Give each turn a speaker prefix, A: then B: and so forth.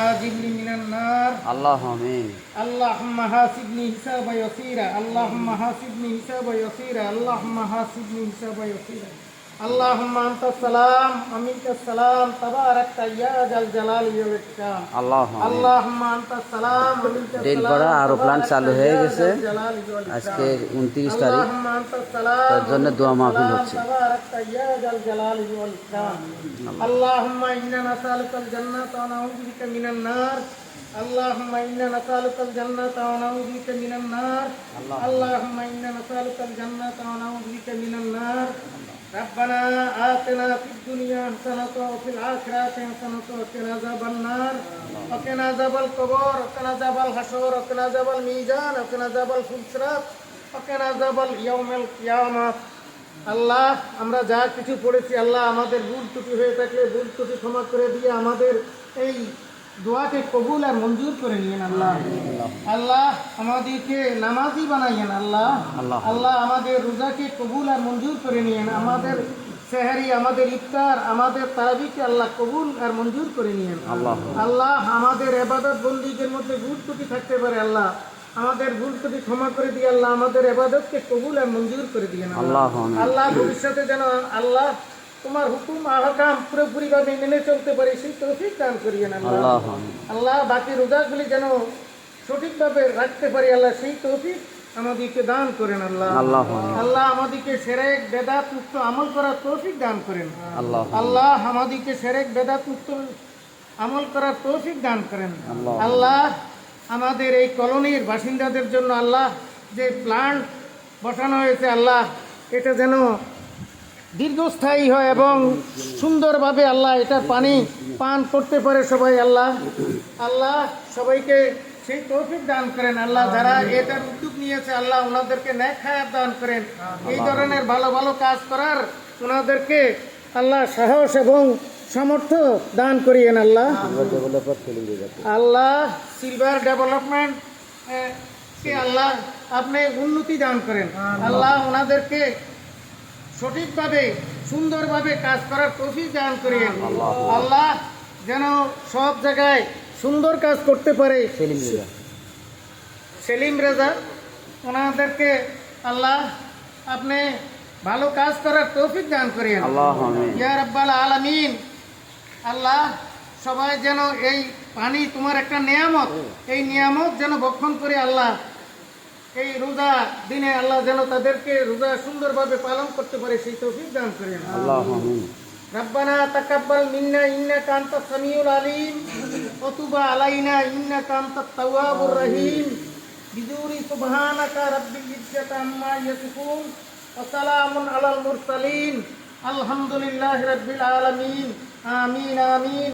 A: আজিবনি মিনান নার।
B: আল্লাহুম্মা আমিন।
A: আল্লাহুম্মা হাসিবনি হিসাবান ইয়াসীরা। আল্লাহুম্মা হাসিবনি হিসাবান ইয়াসীরা। আল্লাহুম্মা হাসিবনি হিসাবান ইয়াসীরা। আল্লাহুম্মা আনতাস সালাম ওয়া মিনকাস সালাম তাবারাকতা ইয়া জাল জালালি ওয়াল ইকরাম। আল্লাহুম্মা আনতাস সালাম ওয়া মিনকাস সালাম।
B: ডেট করা আরো প্ল্যান চালু হয়ে গেছে। আজকে 29 তারিখ, তার জন্য দোয়া মাহফিল হচ্ছে।
A: আল্লাহুম্মা ইন্না নাসআলুকাল জান্নাতা ওয়া নাউযু বিকা মিনান নার। আল্লাহুম্মা ইন্না নাসআলুকাল জান্নাতা ওয়া নাউযু বিকা মিনান নার। আল্লাহুম্মা ইন্না নাসআলুকাল জান্নাতা ওয়া নাউযু বিকা মিনান নার। ربنا آتنا في الدنيا حسنة وفي الآخرة حسنة وقنا عذاب النار وقنا عذاب القبور وقنا عذاب الحشر وقنا عذاب الميزان وقنا عذاب الفسرات وقنا عذاب يوم القيامة। আল্লাহ, আমরা যা কিছু পড়েছি আল্লাহ, আমাদের ভুল ত্রুটি হয়ে থাকলে ভুল ত্রুটি ক্ষমা করে দিয়ে আমাদের এই দোয়াকে কবুল আর মঞ্জুর করে নিয়েন আল্লাহ। আল্লাহ, আমাদেরকে নামাজি বানাইয়েন আল্লাহ। আল্লাহ, আমাদের রোজাকে কবুল আর মঞ্জুর করে নিয়েন। আমাদের সেহরি, আমাদের ইফতার, আমাদের তারাবিকে আল্লাহ কবুল আর মঞ্জুর করে নিয়েন আল্লাহ। আমাদের ইবাদত বন্দিদের মধ্যে ভুল ত্রুটি থাকতে পারে আল্লাহ, আমাদের ভুল ত্রুটি ক্ষমা করে দিয়ে আল্লাহ আমাদের ইবাদতকে কবুল আর মঞ্জুর করে দিয়েন আল্লাহ। আল্লাহ, ভবিষ্যতে যেন আল্লাহ তোমার হুকুম আহকাম পুরোপুরিভাবে মেনে চলতে পারি সেই তৌফিক দান করিয়েন আল্লাহ। আল্লাহ, বাকি রোজাগুলি যেন সঠিকভাবে রাখতে পারি আল্লাহ, সেই তৌফিক আমাদেরকে দান করেন আল্লাহ। আল্লাহ, আমাদেরকে শিরক বেদাত মুক্ত আমল করার তৌফিক দান করেন আল্লাহ। আমাদেরকে শিরক বেদাত মুক্ত আমল করার তৌফিক দান করেন আল্লাহ। আমাদের এই কলোনির বাসিন্দাদের জন্য আল্লাহ যে প্ল্যান্ট বসানো হয়েছে আল্লাহ, এটা যেন দীর্ঘস্থায়ী হয় এবং সুন্দরভাবে আল্লাহ এটার পানি পান করতে পারে সবাই আল্লাহ। আল্লাহ, সবাইকে সেই তৌফিক দান করেন আল্লাহ। যারা এটার উদ্যোগ নিয়েছে আল্লাহ, ওনাদেরকে নেক হায়াত দান করেন। এই ধরনের ভালো ভালো কাজ করার ওনাদেরকে আল্লাহ সাহস এবং সামর্থ্য দান করিয়েন আল্লাহ। আল্লাহ, সিলভার ডেভেলপমেন্ট কে আল্লাহ আপনি উন্নতি দান করেন আল্লাহ। ওনাদেরকে সঠিকভাবে সুন্দরভাবে কাজ করার তৌফিক দান করিয়েন আল্লাহ, যেন সব জায়গায় সুন্দর কাজ করতে পারে। সেলিম রেজা, ওনাদেরকে আল্লাহ আপনি ভালো কাজ করার তৌফিক দান করিয়েন ইয়া রাব্বাল আলামিন। আল্লাহ, সবাই যেন এই পানি তোমার একটা নিয়ামত, এই নিয়ামত যেন ভক্ষণ করে আল্লাহ এই রোজা দিনে আল্লাহ যেন তাদেরকে রোজা সুন্দরভাবে পালন করতে পারে সেই তৌফিক দান করেন রব্বানা তাকাব্বাল মিন্না ইন্নাকা আনতাস সামিউল আলিম ওয়া তুব আলাইনা ইন্নাকা আনতাত তাওয়াবুর রহিম বিদুরি সুবহানাকা রাব্বিল ইজ্জাতি আম্মা ইয়াসিফুন ওয়া সালামুন আলাল মুরসালিন আলহামদুলিল্লাহি রাব্বিল আলামিন আমিন আমিন।